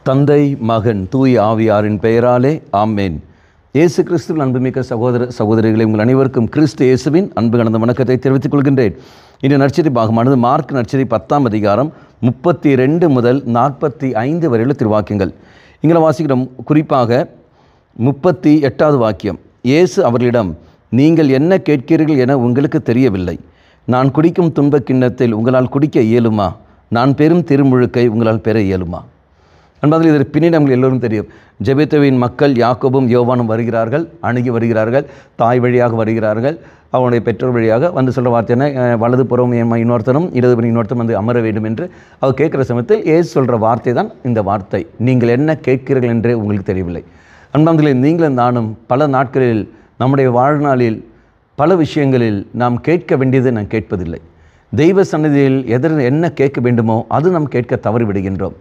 தந்தை, மகன், தூய் ஆவியாரின் பெயராலே ஆமேன். இயேசு கிறிஸ்துவின் அன்புமிக்க சகோதர சகோதரிகளை உங்கள் அனைவருக்கும் கிறிஸ்து இயேசுவின் அன்பு கலந்த வணக்கத்தை தெரிவித்துக் கொள்கின்றேன். இன்று நற்செய்தி பாகமானது மார்க் நற்செய்தி 10ஆம் அதிகாரம் 32 முதல் 45 வரையுள்ள திருவாக்கியங்கள். இங்கே வாசிக்கிறோம். குறிப்பாக 38வது வாக்கியம். இயேசு அவர்களிடம், நீங்கள் என்ன கேட்கிறீர்கள் என உங்களுக்கு தெரியவில்லை. நான் குடிக்கும் துன்பக் கிண்ணத்தில் உங்களால் குடிக்க இயலுமா? நான் பெறும் திருமுழுக்கை உங்களால் பெற இயலுமா? அன்பாதில் இதற்கு பின்னணி நமக்கு எல்லோரும் தெரியும். ஜெபேத்துவின் மக்கள் யாக்கோபும் யோவானும் வருகிறார்கள், அணுகி வருகிறார்கள், தாய் வழியாக வருகிறார்கள். அவனுடைய பெற்றோர் வழியாக வந்து சொல்கிற வார்த்தை என்ன? வலது புறம் இன்னொருத்தரும் இடதுபுறம் இன்னொருத்தரும் வந்து அமர வேண்டும் என்று அவர் கேட்குற சமயத்தில் ஏசு சொல்கிற வார்த்தை தான் இந்த வார்த்தை. நீங்கள் என்ன கேட்கிறீர்கள் என்றே உங்களுக்கு தெரியவில்லை. அன்பாதில் நீங்களும் நானும் பல நாட்களில் நம்முடைய வாழ்நாளில் பல விஷயங்களில் நாம் கேட்க வேண்டியது நாம் கேட்பதில்லை. தெய்வ சன்னதியில் என்ன கேட்க வேண்டுமோ அது நாம் கேட்க தவறிவிடுகின்றோம்.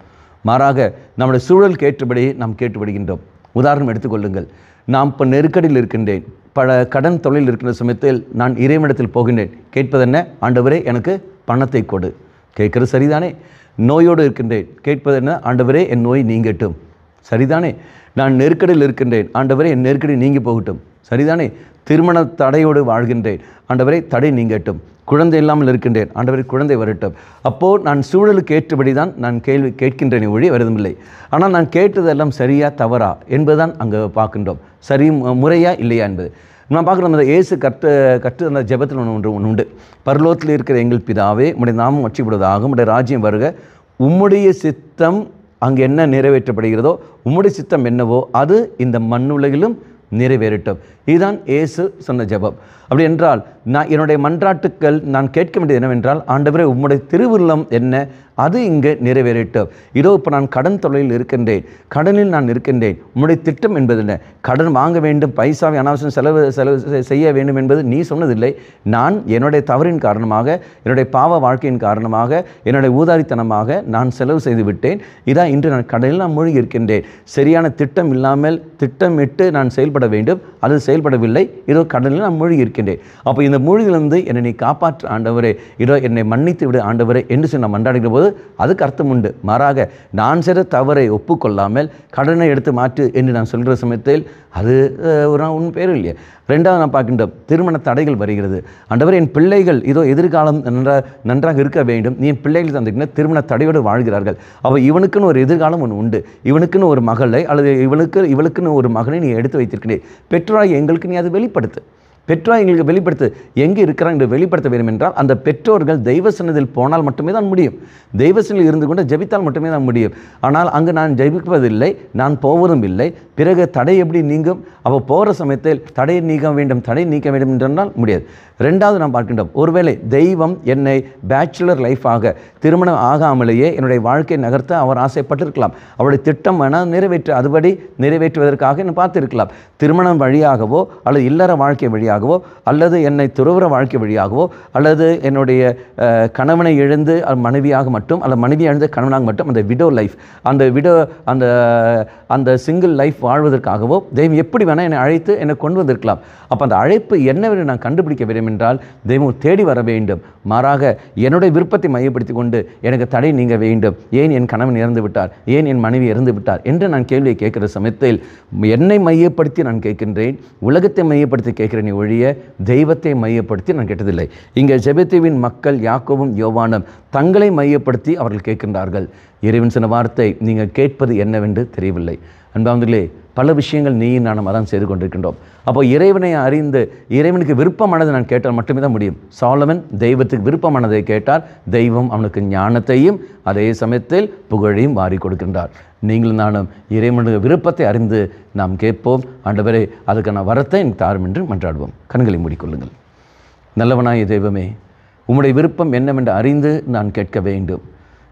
மாறாக நம்முடைய சூழல் கேட்டபடி நாம் கேட்டு விடுகின்றோம். உதாரணம் எடுத்துக்கொள்ளுங்கள். நான் இப்போ நெருக்கடியில் இருக்கின்றேன், பல கடன் தொழில் இருக்கின்ற சமயத்தில் நான் இறைவனிடத்தில் போகின்றேன். கேட்பதென்ன? ஆண்டவரே எனக்கு பணத்தை கொடு. கேட்கிறது சரிதானே? நோயோடு இருக்கின்றேன், கேட்பது என்ன? ஆண்டவரே என் நோய் நீங்கட்டும். சரிதானே? நான் நெருக்கடியில் இருக்கின்றேன், ஆண்டவரே என் நெருக்கடி நீங்கி போகட்டும். சரிதானே? திருமண தடையோடு வாழ்கின்றேன், ஆண்டவரே தடை நீங்கட்டும். குழந்தை இல்லாமல் இருக்கின்றேன், ஆண்டவரே குழந்தை வரட்டும். அப்போது நான் சூழலுக்கு ஏற்றபடி தான் நான் கேள்வி கேட்கின்றேன், ஒழி வருதுமில்லை. ஆனால் நான் கேட்டதெல்லாம் சரியா தவறா என்பதுதான் அங்கே பார்க்கின்றோம். சரி முறையா இல்லையா என்பது நான் பார்க்குறோம். அந்த இயேசு கற்று அந்த ஜெபத்தில் ஒன்று உண்டு. பரலோகத்தில் இருக்கிற எங்கள் பிதாவே, உம்முடைய நாமம் வற்றிவிடுவதாக, உம்முடைய ராஜ்யம் வருக, உம்முடைய சித்தம் அங்கே என்ன நிறைவேற்றப்படுகிறதோ, உம்முடைய சித்தம் என்னவோ அது இந்த மண்ணுலகிலும் நிறைவேறட்டும். இதுதான் இயேசு சொன்ன ஜெபம். அப்படி என்றால் நான் என்னுடைய மன்றாட்டுக்கள் நான் கேட்க வேண்டியது என்னவென்றால், ஆண்டவரே உம்முடைய திருவுள்ளம் என்ன அது இங்கே நிறைவேறட்டும். இதோ இப்போ நான் கடன் தொழிலில் இருக்கின்றேன், கடனில் நான் இருக்கின்றேன், உம்முடைய திட்டம் என்பது என்ன? கடன் வாங்க வேண்டும், பைசாவை அனாவசியம் செலவு செய்ய வேண்டும் என்பது நீ சொன்னதில்லை. நான் என்னுடைய தவறின் காரணமாக, என்னுடைய பாவ வாழ்க்கையின் காரணமாக, என்னுடைய ஊதாரித்தனமாக நான் செலவு செய்து விட்டேன். இதான் இன்று நான் கடனில் நான் மூழ்கி இருக்கின்றேன். சரியான திட்டம் இல்லாமல் திட்டமிட்டு நான் செயல்பட வேண்டும், அது செயல்படவில்லை. இதோ கடனில் நான் மூழ்கி இருக்கின்றேன். அப்போ இந்த மூழ்கிலிருந்து என்னை நீ காப்பாற்ற ஆண்டவரே, இதோ என்னை மன்னித்து விடு ஆண்டவரே என்று சொல்லி நான் மன்றாடுகிற போது அதுக்கு அர்த்தம் உண்டு. மாறாக நான் செய்த தவறை ஒப்புக்கொள்ளாமல் கடனை எடுத்து மாற்று என்று நான் சொல்கிற சமயத்தில் அது உன் பேர் இல்லையே. ரெண்டாவது நான் பார்க்கின்றோம், திருமண தடைகள் வருகிறது. ஆண்டவர் என் பிள்ளைகள் இதோ எதிர்காலம் நன்றாக இருக்க வேண்டும், நீ என் பிள்ளைகள் தந்திருக்கிற திருமண தடையோடு வாழ்கிறார்கள். அவள் இவனுக்குன்னு ஒரு எதிர்காலம் ஒன்று உண்டு, இவனுக்குன்னு ஒரு மகளை அல்லது இவளுக்குன்னு ஒரு மகனை நீ எடுத்து வைத்திருக்கிறேன். பெற்றோராக எங்களுக்கு நீ அதை வெளிப்படுத்து. பெற்றோர் எங்களுக்கு வெளிப்படுத்து. எங்கே இருக்கிறாங்க என்று வெளிப்படுத்த வேண்டும் என்றால் அந்த பெற்றோர்கள் தெய்வ சன்னதியில் போனால் மட்டுமே தான் முடியும். தெய்வ சன்னதியில் இருந்து கொண்டு ஜெபித்தால் மட்டுமே தான் முடியும். ஆனால் அங்கு நான் ஜெபிப்பதில்லை, நான் போவதும் இல்லை. பிறகு தடை எப்படி நீங்கும்? அவள் போகிற சமயத்தில் தடையை நீக்க வேண்டும், தடை நீக்க வேண்டும் என்றால் முடியாது. ரெண்டாவது நாம் பார்க்கின்றோம், ஒருவேளை தெய்வம் என்னை பேச்சுலர் லைஃபாக திருமணம் ஆகாமலேயே என்னுடைய வாழ்க்கையை நகர்த்த அவர் ஆசைப்பட்டிருக்கலாம். அவருடைய திட்டம் வேணால் அதுபடி நிறைவேற்றுவதற்காக என்ன பார்த்துருக்கலாம். திருமணம் வழியாகவோ அல்லது இல்லற வாழ்க்கை வழியாகவோ அல்லது என்னை துறவற வாழ்க்கை வழியாகவோ அல்லது என்னுடைய கணவனை இழந்து மனைவியாக மட்டும் அல்லது மனைவி இழந்து கணவனாக மட்டும் அந்த விடோ லைஃப் அந்த சிங்கிள் லைஃப் வாழ்வதற்காகவோ தெய்வம் எப்படி வேணால் என்னை அழைத்து என்னை கொண்டு வந்திருக்கலாம். அப்போ அந்த அழைப்பு என்னவென்று நான் கண்டுபிடிக்க வேண்டும் என்றால் தெய்வம் தேடி வர வேண்டும். மாறாக என்னுடைய விருப்பத்தை மையப்படுத்தி கொண்டு எனக்கு தடை நீங்க வேண்டும். ஏன் என் கணவன் இறந்து விட்டார், ஏன் என் மனைவி இறந்து விட்டார் என்று நான் கேள்வியை கேட்கிற சமயத்தில் என்னை மையப்படுத்தி நான் கேட்கின்றேன், உலகத்தை மையப்படுத்தி கேட்கிறேன் ஒழிய தெய்வத்தை மையப்படுத்தி நான் கேட்டதில்லை. இங்கே ஜெபேத்துவின் மக்கள் யாக்கோபும் யோவானும் தங்களை மையப்படுத்தி அவர்கள் கேட்கின்றார்கள். இறைவன் சொன்ன வார்த்தை, நீங்கள் கேட்பது என்னவென்று தெரியவில்லை. அன்பார்ந்தவர்களே, பல விஷயங்கள் நீயும் நானும் அதான் செய்து கொண்டிருக்கின்றோம். அப்போ இறைவனை அறிந்து இறைவனுக்கு விருப்பமானதை நான் கேட்டால் மட்டுமே தான் முடியும். சாலமன் தெய்வத்துக்கு விருப்பமானதை கேட்டார், தெய்வம் அவனுக்கு ஞானத்தையும் அதே சமயத்தில் புகழையும் வாரி கொடுக்கின்றார். நீங்களும் நானும் இறைவனுடைய விருப்பத்தை அறிந்து நாம் கேட்போம். ஆண்டவரே அதுக்கான வரத்தை எனக்கு தாரும் என்று மன்றாடுவோம். கண்களை மூடிக்கொள்ளுங்கள். நல்லவனாய தெய்வமே, உம்முடைய விருப்பம் என்னவென்று அறிந்து நான் கேட்க வேண்டும்.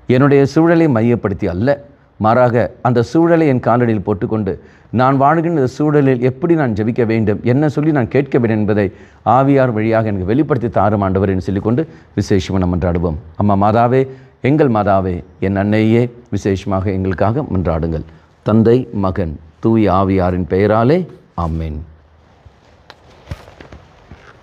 என்னுடைய சூழலை மையப்படுத்தி அல்ல, மாறாக அந்த சூழலை என் காலடியில் போட்டுக்கொண்டு நான் வாழ்கின்ற சூழலில் எப்படி நான் ஜெபிக்க வேண்டும், என்ன சொல்லி நான் கேட்க வேண்டும் என்பதை ஆவியார் வழியாக எனக்கு வெளிப்படுத்தி தாரும் ஆண்டவர் என்று சொல்லிக்கொண்டு விசேஷமாக நம்ம மன்றாடுவோம். அம்மா மாதாவே, எங்கள் மாதாவே, என் அன்னையே, விசேஷமாக எங்களுக்காக மன்றாடுங்கள். தந்தை, மகன், தூய் ஆவியாரின் பெயராலே ஆமென்.